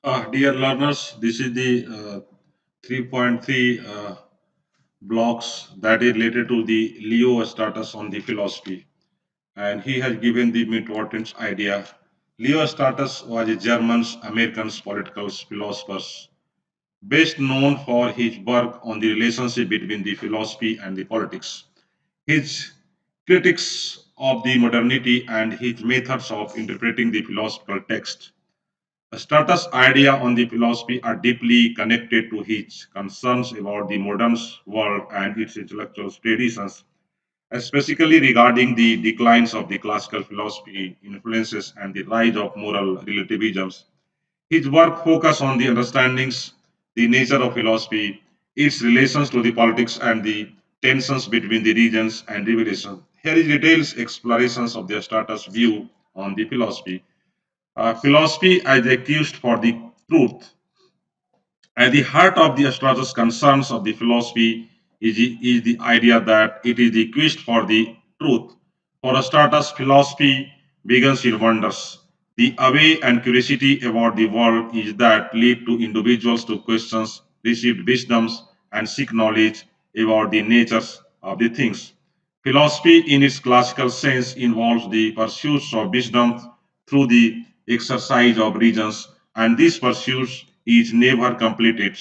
Dear learners, this is the 3.3 blocks that is related to the Leo status on the philosophy. And he has given the important idea. Leo status was a German American political philosopher, best known for his work on the relationship between the philosophy and the politics. His critiques of the modernity and his methods of interpreting the philosophical text. Status' idea on the philosophy are deeply connected to his concerns about the modern world and its intellectual traditions, especially regarding the declines of the classical philosophy influences and the rise of moral relativism. His work focuses on the understandings, the nature of philosophy, its relations to the politics and the tensions between the regions and revelation. Here is details explorations of the status view on the philosophy. Philosophy as accused for the truth. At the heart of the astrologer's concerns of the philosophy is the idea that it is the quest for the truth. For Aristotle, philosophy begins in wonders. The awe and curiosity about the world is that lead to individuals to questions, receive wisdoms, and seek knowledge about the natures of the things. Philosophy, in its classical sense, involves the pursuit of wisdom through the exercise of reasons, and this pursuit is never completed.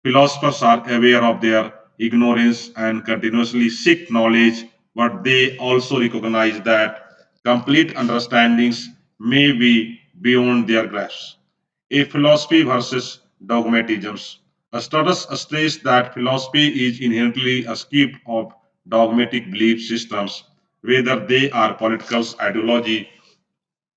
Philosophers are aware of their ignorance and continuously seek knowledge, but they also recognize that complete understandings may be beyond their grasp. A philosophy versus dogmatisms. Aristotle stressed that philosophy is inherently a scheme of dogmatic belief systems, whether they are political ideology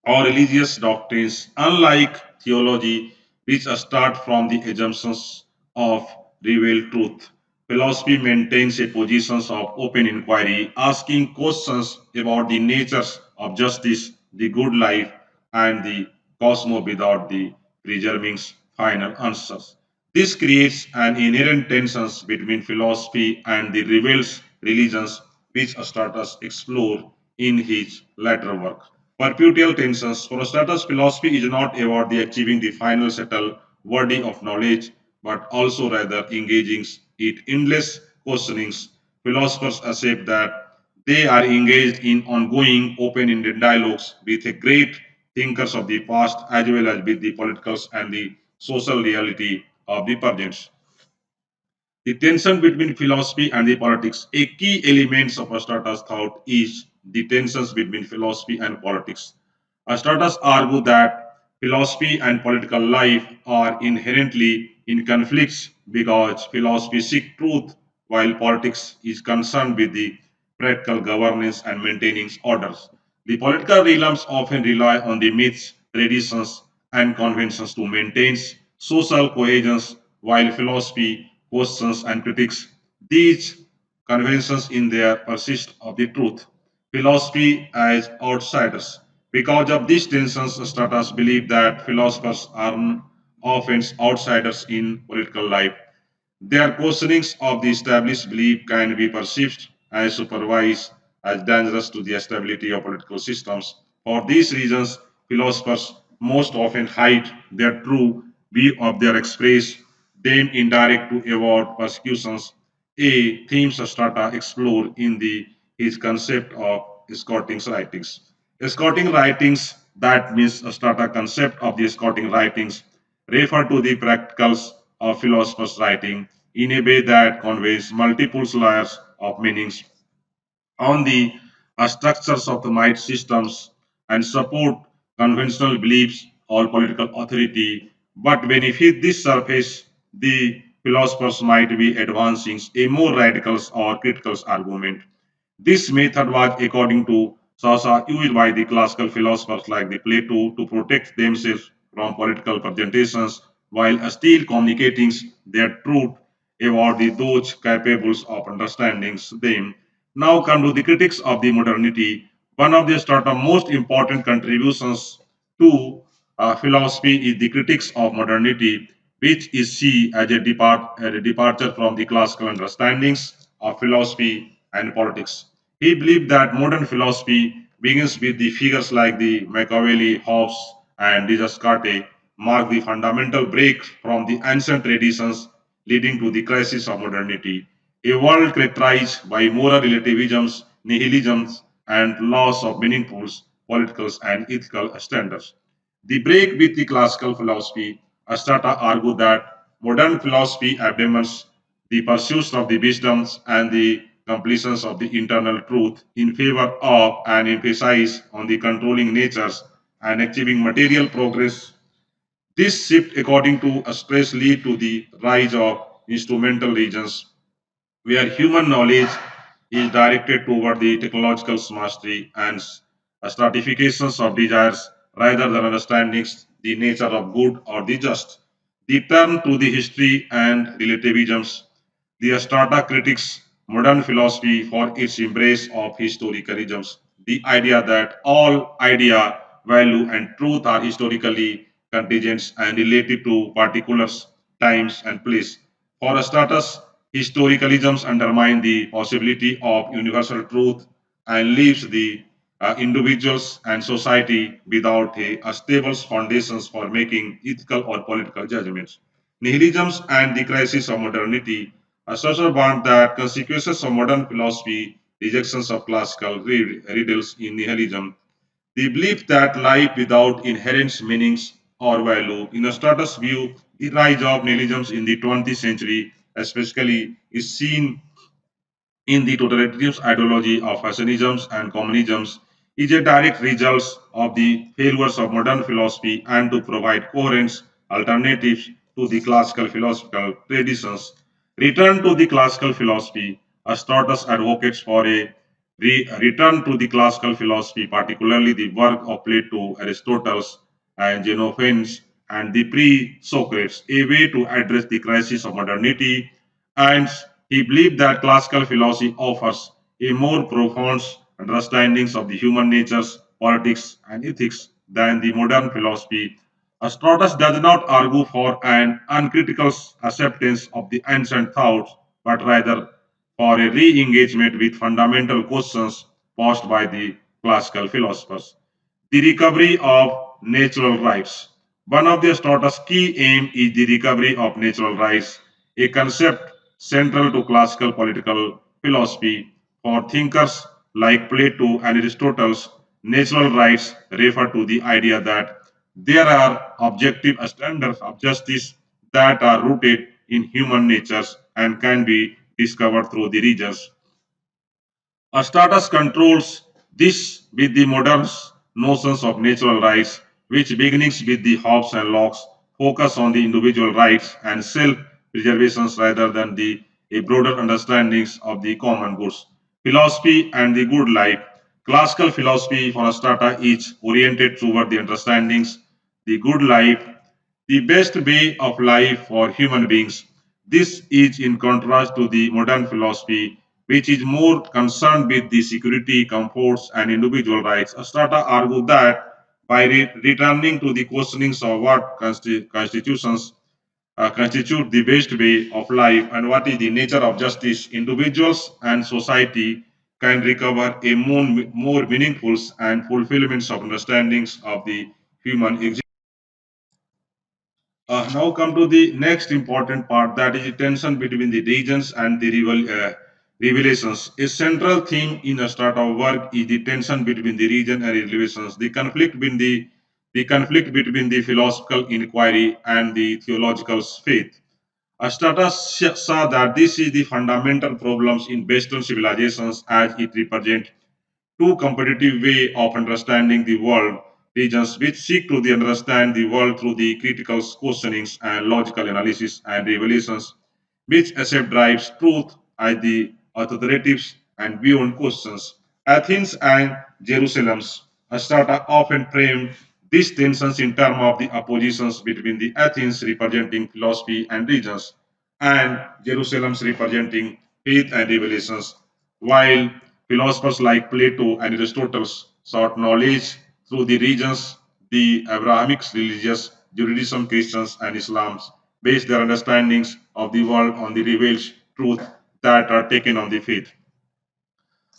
or religious doctrines, unlike theology, which start from the assumptions of revealed truth. Philosophy maintains a position of open inquiry, asking questions about the natures of justice, the good life, and the cosmos without the preserving final answers. This creates an inherent tension between philosophy and the revealed religions, which Stratus explored in his later work. Perpetual tensions. For Stratus, philosophy is not about the achieving the final settled wording of knowledge, but also rather engaging it endless questionings. Philosophers accept that they are engaged in ongoing open-ended dialogues with the great thinkers of the past as well as with the politicals and the social reality of the present. The tension between philosophy and the politics. A key element of Aristotele's thought is the tensions between philosophy and politics. Aristotle argued that philosophy and political life are inherently in conflicts because philosophy seeks truth while politics is concerned with the practical governance and maintaining orders. The political realms often rely on the myths, traditions, and conventions to maintain social cohesion, while philosophy questions and critiques these conventions in their pursuit of the truth. Philosophy as outsiders. Because of these tensions, Stratus believe that philosophers are often outsiders in political life. Their questionings of the established belief can be perceived as supervised as dangerous to the stability of political systems. For these reasons, philosophers most often hide their true view of their express them indirect to avoid persecutions. A theme Strata explored in his concept of escorting writings. Escorting writings, that means Strata concept of the escorting writings, refer to the practicals of philosophers' writing in a way that conveys multiple layers of meanings on the structures of the mind systems and support conventional beliefs or political authority. But beneath this surface, the philosophers might be advancing a more radical or critical argument. This method was, according to Sasa, used by the classical philosophers like the Plato to protect themselves from political presentations while still communicating their truth about those capable of understanding them. Now come to the critics of the modernity. One of the sort of most important contributions to philosophy is the critics of modernity, which is seen as a departure from the classical understandings of philosophy and politics. He believed that modern philosophy begins with the figures like the Machiavelli, Hobbes, and Descartes. marked the fundamental break from the ancient traditions leading to the crisis of modernity. A world characterized by moral relativisms, nihilisms, and loss of meaningful political and ethical standards. The break with the classical philosophy, Astata argued that modern philosophy abandons the pursuits of the wisdoms and the completions of the internal truth in favor of and emphasis on the controlling natures and achieving material progress. This shift, according to Strauss, lead to the rise of instrumental regions where human knowledge is directed toward the technological mastery and stratifications of desires rather than understanding the nature of good or the just. The turn to the history and relativisms. The Strata critics modern philosophy for its embrace of historicalisms, the idea that all idea, value, and truth are historically contingent and related to particular times and place. For Stratus, historicalisms undermine the possibility of universal truth and leaves the individuals and society without a stable foundations for making ethical or political judgments. Nihilisms and the crisis of modernity. A social bond that consequences of modern philosophy, rejections of classical riddles in nihilism, the belief that life without inherent meanings or value. In a status view, the rise of nihilism in the 20th century, especially, is seen in the totalitarian ideology of fascism and communism is a direct result of the failures of modern philosophy and to provide coherent alternatives to the classical philosophical traditions. Return to the classical philosophy, Aristotle advocates for a return to the classical philosophy, particularly the work of Plato, Aristotle, and Xenophon, and the pre-Socrates, a way to address the crisis of modernity and he believed that classical philosophy offers a more profound understanding of the human natures, politics, and ethics than the modern philosophy. Aristotle does not argue for an uncritical acceptance of the ancient thoughts, but rather for a re engagement with fundamental questions posed by the classical philosophers. The recovery of natural rights. One of the Aristotle's key aim is the recovery of natural rights, a concept central to classical political philosophy. For thinkers like Plato and Aristotle, natural rights refer to the idea that there are objective standards of justice that are rooted in human natures and can be discovered through the regions. Status controls this with the modern notions of natural rights, which begins with the Hobbes and Locke's focus on the individual rights and self-preservation rather than the a broader understandings of the common goods. Philosophy and the good life. Classical philosophy for Strata is oriented toward the understandings, the good life, the best way of life for human beings. This is in contrast to the modern philosophy, which is more concerned with the security, comforts, and individual rights. Strata argued that by returning to the questionings of what constitutions constitute the best way of life and what is the nature of justice, individuals and society can recover a more meaningful and fulfillments of understandings of the human existence. Now come to the next important part that is the tension between the regions and the revelations. A central theme in a start of work is the tension between the region and revelations, the conflict between the philosophical inquiry and the theological faith. Astata saw that this is the fundamental problems in Western civilizations as it represents two competitive way of understanding the world, regions which seek to understand the world through the critical questionings and logical analysis and revelations, which accept drives truth as the authoritative and beyond questions. Athens and Jerusalem's Strata often frame these tensions in terms of the oppositions between the Athens representing philosophy and regions and Jerusalem's representing faith and revelations, while philosophers like Plato and Aristotle sought knowledge through the regions, the Abrahamic religious, Judaism, Christians, and Islam base their understandings of the world on the revealed truth that are taken on the faith.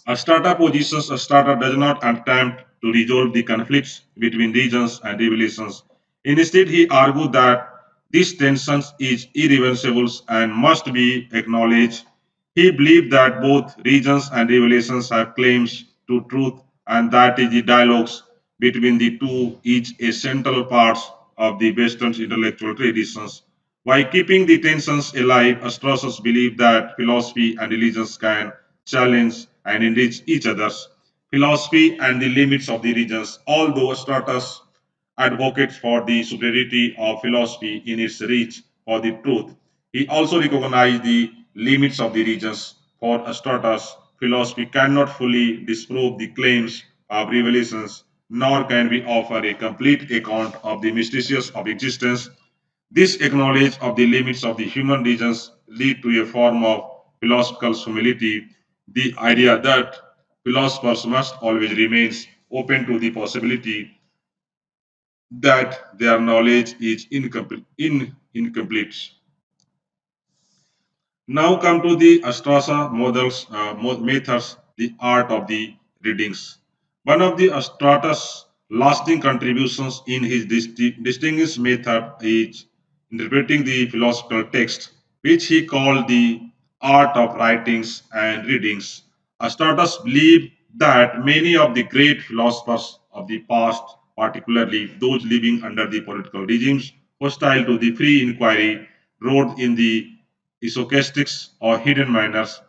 A startup a startup does not attempt to resolve the conflicts between regions and revelations. Instead, he argued that this tension is irreversible and must be acknowledged. He believed that both regions and revelations have claims to truth and that is the dialogues between the two is a central part of the Western intellectual traditions. By keeping the tensions alive, Strauss believed that philosophy and religions can challenge and enrich each other's philosophy and the limits of the regions. Although Strauss advocates for the superiority of philosophy in its reach for the truth. He also recognized the limits of the regions. For Stratus, philosophy cannot fully disprove the claims of revelations, nor can we offer a complete account of the mysteries of existence. This acknowledge of the limits of the human regions lead to a form of philosophical humility, the idea that philosophers must always remain open to the possibility that their knowledge is incomplete. Now come to the Astrasa models, methods, the art of the readings. One of the Astratas' lasting contributions in his distinguished method is interpreting the philosophical text, which he called the art of writings and readings. Astratas believed that many of the great philosophers of the past, particularly those living under the political regimes hostile to the free inquiry, wrote in the stochastics or hidden minors.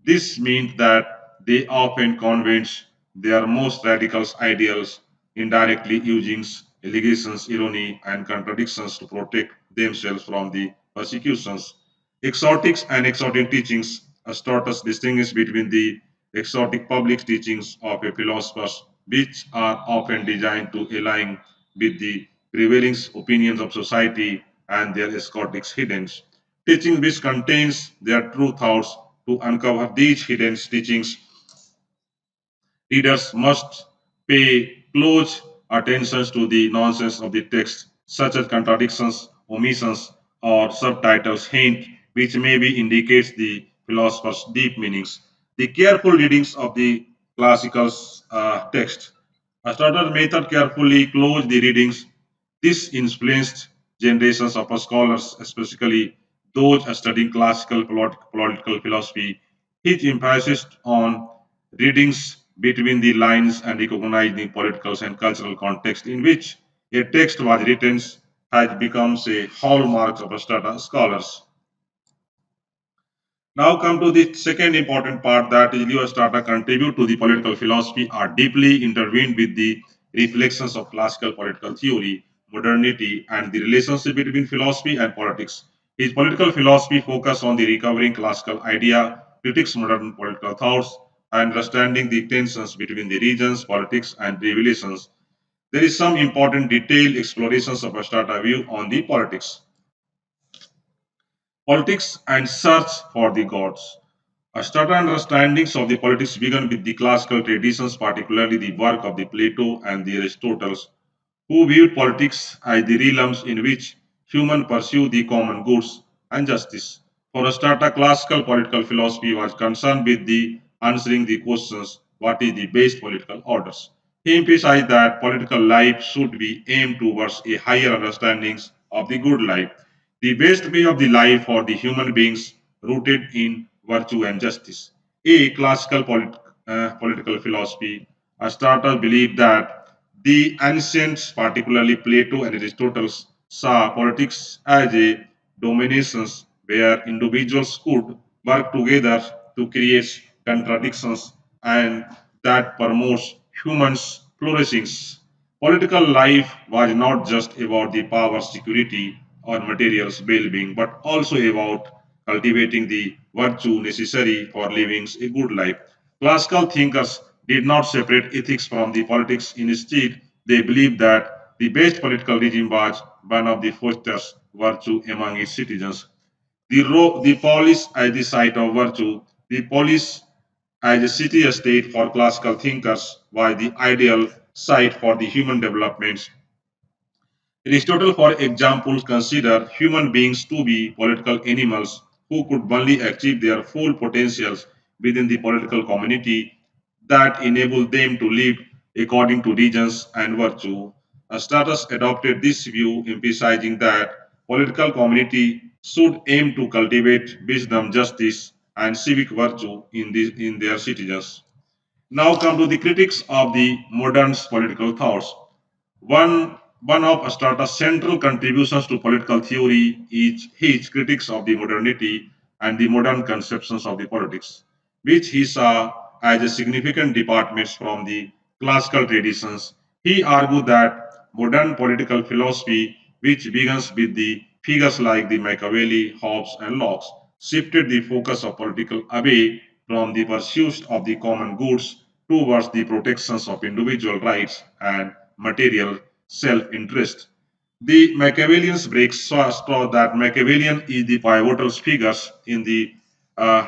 This means that they often convince their most radical ideals indirectly using allegations, irony, and contradictions to protect themselves from the persecutions. Exotics and exotic teachings. Aristotle distinguish between the exotic public teachings of a philosopher, which are often designed to align with the prevailing opinions of society, and their exotic hidden teaching which contains their true thoughts. To uncover these hidden teachings, readers must pay close attention to the nonsense of the text, such as contradictions, omissions, or subtitles hint, which maybe indicates the philosopher's deep meanings. The careful readings of the classical text. Aristotle method carefully closed the readings. This influenced generations of scholars, especially those studying classical political philosophy. His emphasis on readings between the lines and recognizing political and cultural context in which a text was written has become a hallmark of scholars. Now come to the second important part that Strata contribute to the political philosophy are deeply intertwined with the reflections of classical political theory, modernity, and the relationship between philosophy and politics. His political philosophy focus on the recovering classical idea, critiques modern political thoughts, and understanding the tensions between the regions, politics, and revelations. There is some important detailed explorations of Strata view on the politics. Politics and search for the gods. Starter understandings of the politics began with the classical traditions, particularly the work of the Plato and the Aristotle, who viewed politics as the realms in which humans pursue the common goods and justice. For Starter, classical political philosophy was concerned with the answering the questions, what is the best political orders? He emphasized that political life should be aimed towards a higher understanding of the good life, the best way of the life for the human beings rooted in virtue and justice. A classical political philosophy, Aristotle believed that the ancients, particularly Plato and Aristotle, saw politics as a dominations where individuals could work together to create contradictions and that promotes humans' flourishing. Political life was not just about the power, security, or material well-being, but also about cultivating the virtue necessary for living a good life. Classical thinkers did not separate ethics from the politics. Instead, they believed that the best political regime was one of the fosters virtue among its citizens. The polis as the site of virtue, the polis as a city state for classical thinkers was the ideal site for the human development. Aristotle, for example, considered human beings to be political animals who could only achieve their full potentials within the political community that enabled them to live according to reasons and virtue. Status adopted this view, emphasizing that political community should aim to cultivate wisdom, justice, and civic virtue in their citizens. Now come to the critics of the modern political thoughts. One of Strata's central contributions to political theory is his critiques of the modernity and the modern conceptions of the politics, which he saw as a significant departments from the classical traditions. He argued that modern political philosophy, which begins with the figures like the Machiavelli, Hobbes, and Locke, shifted the focus of political away from the pursuit of the common goods towards the protections of individual rights and material self-interest. The Machiavellians break straw that Machiavellian is the pivotal figures in the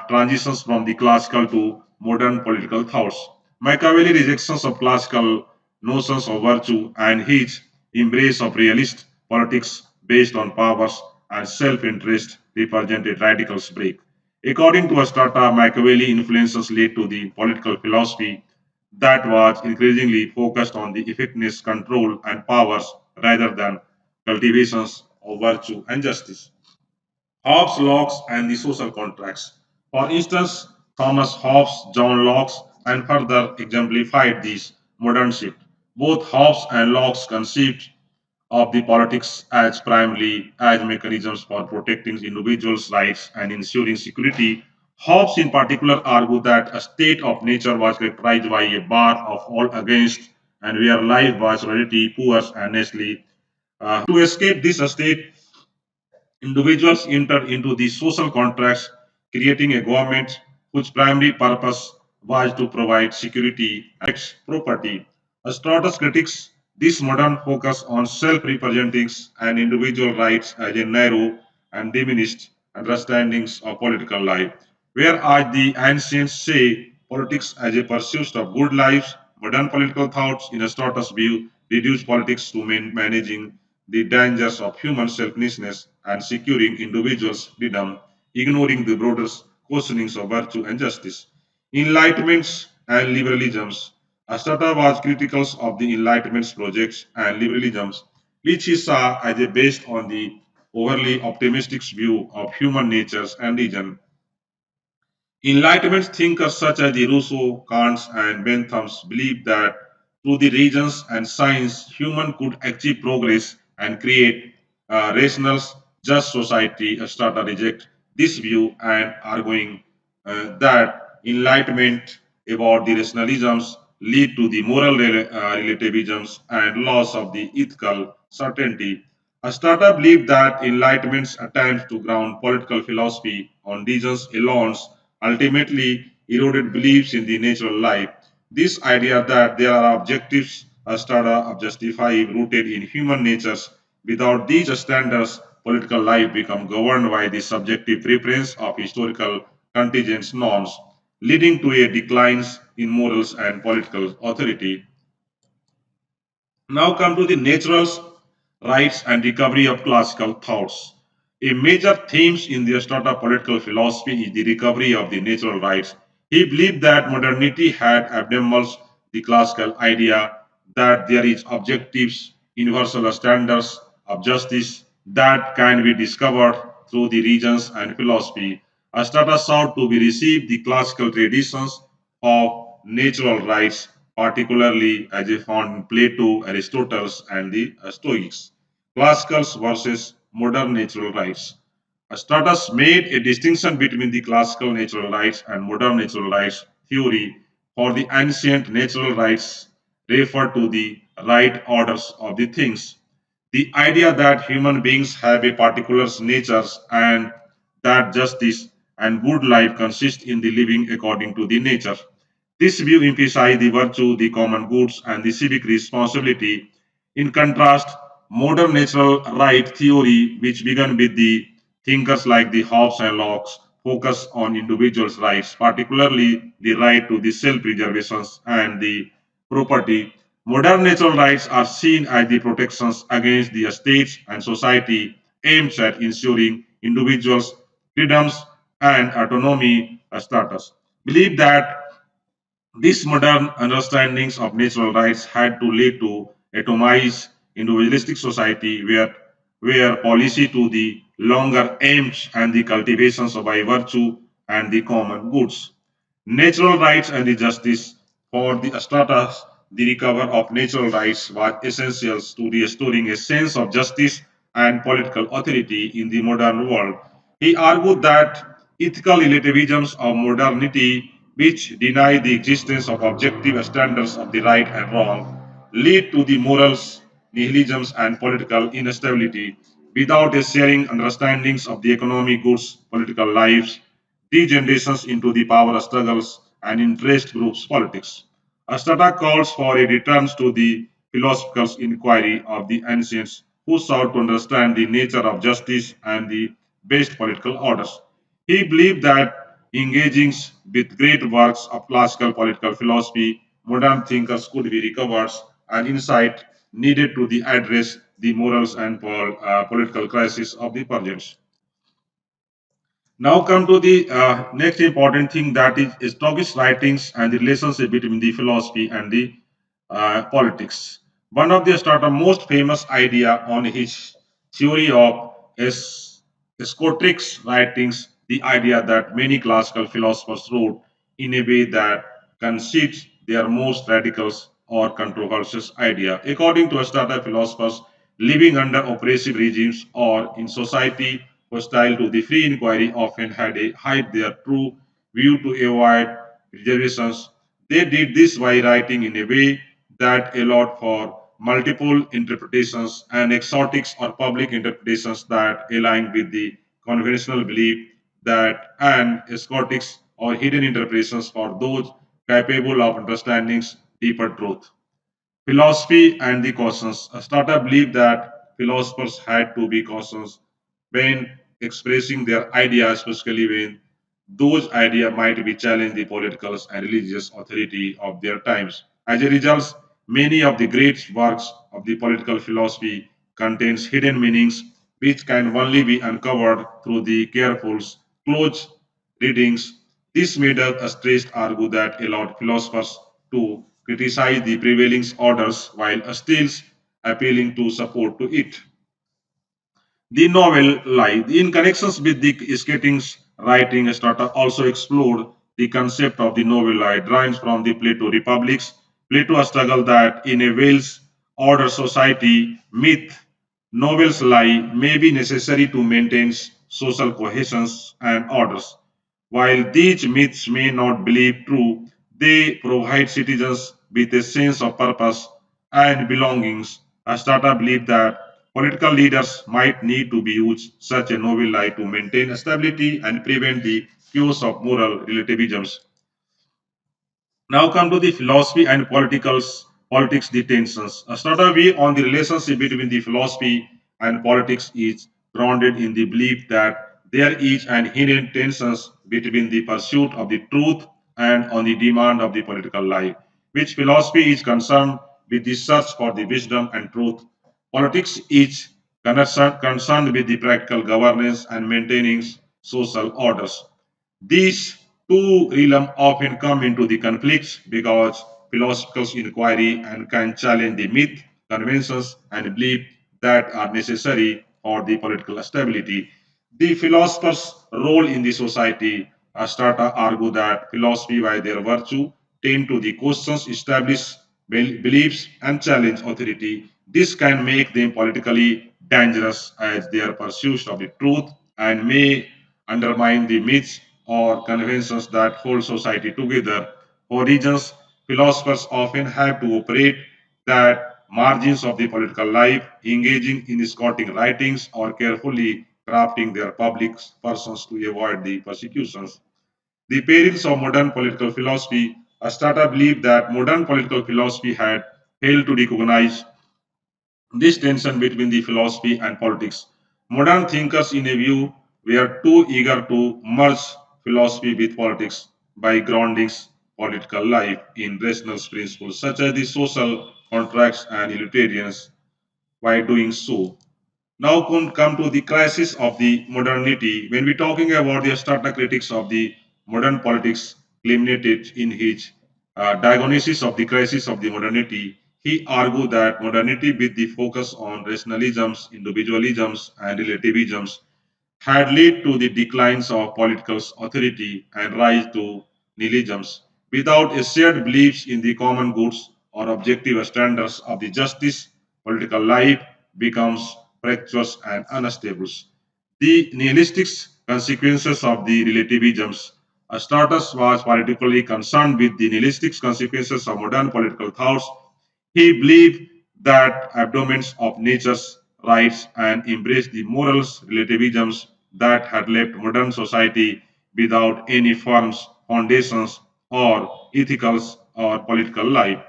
transitions from the classical to modern political thoughts. Machiavelli rejections of classical notions of virtue and his embrace of realist politics based on powers and self-interest represented radicals break. According to Strata, Machiavelli influences led to the political philosophy that was increasingly focused on the effectiveness, control, and powers rather than cultivations of virtue and justice. Hobbes, Locke, and the social contracts. For instance, Thomas Hobbes, John Locke, and further exemplified this modern shift. Both Hobbes and Locke conceived of the politics as primarily as mechanisms for protecting individuals' rights and ensuring security. Hobbes, in particular, argued that a state of nature was characterized by a bar of all against, and where life was reality, poor, and necessary. To escape this state, individuals enter into these social contracts, creating a government whose primary purpose was to provide security and protect property. Stratus critics this modern focus on self-representing and individual rights as a narrow and diminished understandings of political life. Whereas the ancients say politics as a pursuit of good lives, modern political thoughts in a Stratus view reduce politics to managing the dangers of human selfishness and securing individuals' freedom, ignoring the broader questionings of virtue and justice. Enlightenments and liberalisms. Astata was critical of the Enlightenment's projects and liberalisms, which he saw as a based on the overly optimistic view of human natures and reason. Enlightenment thinkers such as Rousseau, Kant, and Bentham believed that through the reasons and science, human could achieve progress and create a rational, just society. Strata reject this view and arguing that enlightenment about the rationalisms lead to the moral relativisms and loss of the ethical certainty. Strata believed that enlightenment's attempts to ground political philosophy on reasons alone ultimately eroded beliefs in the natural life. This idea that there are objectives strata justify rooted in human natures. Without these standards, political life becomes governed by the subjective preference of historical contingent norms, leading to a decline in morals and political authority. Now come to the natural rights and recovery of classical thoughts. A major theme in the Strata political philosophy is the recovery of the natural rights. He believed that modernity had abandoned the classical idea that there is objectives, universal standards of justice that can be discovered through the regions and philosophy. Strata sought to be received the classical traditions of natural rights, particularly as they found in Plato, Aristotle, and the Stoics. Classicals versus modern natural rights. Stratus made a distinction between the classical natural rights and modern natural rights theory. For the ancient natural rights refer to the right orders of the things. The idea that human beings have a particular nature and that justice and good life consist in the living according to the nature. This view emphasizes the virtue, the common goods, and the civic responsibility. In contrast, modern natural right theory, which began with the thinkers like the Hobbes and Locke, focus on individuals' rights, particularly the right to the self-preservation and the property. Modern natural rights are seen as the protections against the state and society aims at ensuring individuals' freedoms and autonomy status. Believe that these modern understandings of natural rights had to lead to atomize individualistic society where policy to the longer aims and the cultivations of by virtue and the common goods. Natural rights and the justice for the Astratas, the recover of natural rights was essential to restoring a sense of justice and political authority in the modern world. He argued that ethical relativisms of modernity, which deny the existence of objective standards of the right and wrong, lead to the morals, nihilisms, and political instability. Without a sharing understandings of the economic goods, political lives, degenerations into the power struggles and interest groups politics. Astata calls for a return to the philosophical inquiry of the ancients who sought to understand the nature of justice and the best political orders. He believed that engaging with great works of classical political philosophy, modern thinkers could be recovered and insight needed to the address the morals and political crisis of the present. Now come to the next important thing, that is Stoics writings and the relationship between the philosophy and the politics. One of the Aristotle most famous idea on his theory of Scotrix writings, the idea that many classical philosophers wrote in a way that concedes their most radical or controversial idea. According to Aristotle, philosophers living under oppressive regimes or in society hostile to the free inquiry often had a hide their true view to avoid reservations. They did this by writing in a way that allowed for multiple interpretations and exotics or public interpretations that align with the conventional belief that and exotics or hidden interpretations for those capable of understanding deeper truth. Philosophy and the cautions. Starter believed that philosophers had to be cautious when expressing their ideas, especially when those ideas might be challenge the political and religious authority of their times. As a result, many of the great works of the political philosophy contains hidden meanings which can only be uncovered through the careful, close readings. This made a stressed argue that allowed philosophers to criticize the prevailing orders while still appealing to support to it. The novel Life, in connections with the Skatting's writing, Strata also explored the concept of the novel life, drawing from the Plato Republics. Plato struggled that in a Wales order society, myth, novels lie may be necessary to maintain social cohesion and orders. While these myths may not believe true, they provide citizens with a sense of purpose and belongings. Astata believed that political leaders might need to be used such a novel lie to maintain stability and prevent the chaos of moral relativisms. Now come to the philosophy and politics the tensions. A starter view on the relationship between the philosophy and politics is grounded in the belief that there is an inherent tensions between the pursuit of the truth and on the demand of the political life, which philosophy is concerned with the search for the wisdom and truth. Politics is concerned with the practical governance and maintaining social orders. These two realms often come into the conflicts because philosophical inquiry and can challenge the myth, conventions, and belief that are necessary for the political stability. The philosopher's role in the society, Strata argue that philosophy by their virtue tend to the questions established beliefs and challenge authority. This can make them politically dangerous as their pursuit of the truth and may undermine the myths or conventions that hold society together. For reasons, philosophers often have to operate that margins of the political life, engaging in scouting writings or carefully crafting their public persons to avoid the persecutions. The perils of modern political philosophy, Astata believed that modern political philosophy had failed to recognize this tension between the philosophy and politics. Modern thinkers, in a view, were too eager to merge philosophy with politics by grounding political life in rational principles such as the social contracts and utilitarians. By doing so, now come to the crisis of the modernity. When we're talking about the Strata critics of the modern politics, culminated in his diagnosis of the crisis of the modernity, He argued that modernity, with the focus on rationalisms, individualisms, and relativisms, had led to the declines of political authority and rise to nihilisms. Without a shared beliefs in the common goods or objective standards of the justice, political life becomes fractious and unstable. The nihilistic consequences of the relativisms. Stratus was particularly concerned with the nihilistic consequences of modern political thoughts. He believed that abdomens of nature's rights and embraced the morals relativisms that had left modern society without any firms, foundations, or ethicals or political life.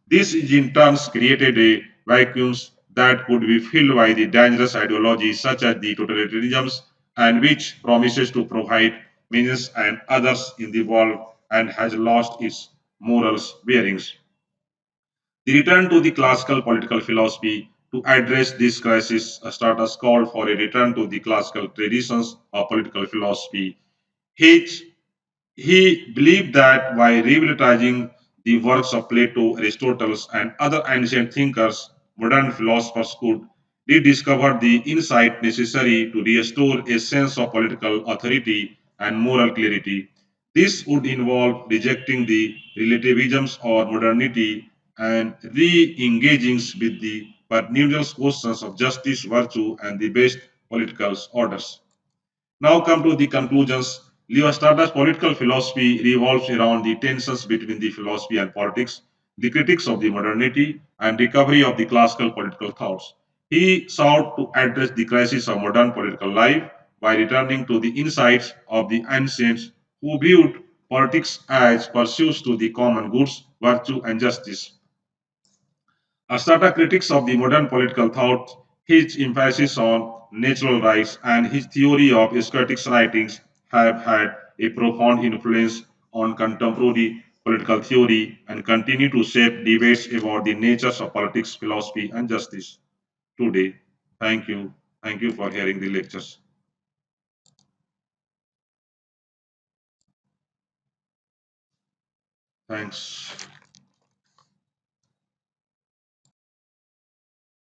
This in turn created a vacuum that could be filled by the dangerous ideologies such as the totalitarianisms and which promises to provide means and others in the world and has lost its morals bearings. The return to the classical political philosophy to address this crisis, Stratus called for a return to the classical traditions of political philosophy. H he believed that by revitalizing the works of Plato, Aristotle, and other ancient thinkers, modern philosophers could rediscover the insight necessary to restore a sense of political authority and moral clarity. This would involve rejecting the relativisms or modernity and re-engaging with the perennial questions of justice, virtue, and the best political orders. Now come to the conclusions. Leo Strauss' political philosophy revolves around the tensions between the philosophy and politics, the critics of the modernity, and recovery of the classical political thoughts. He sought to address the crisis of modern political life by returning to the insights of the ancients who viewed politics as pursuits to the common goods, virtue, and justice. Astata critics of the modern political thought, his emphasis on natural rights and his theory of aesthetic writings have had a profound influence on contemporary political theory and continue to shape debates about the natures of politics, philosophy, and justice today. Thank you. Thank you for hearing the lectures. Thanks.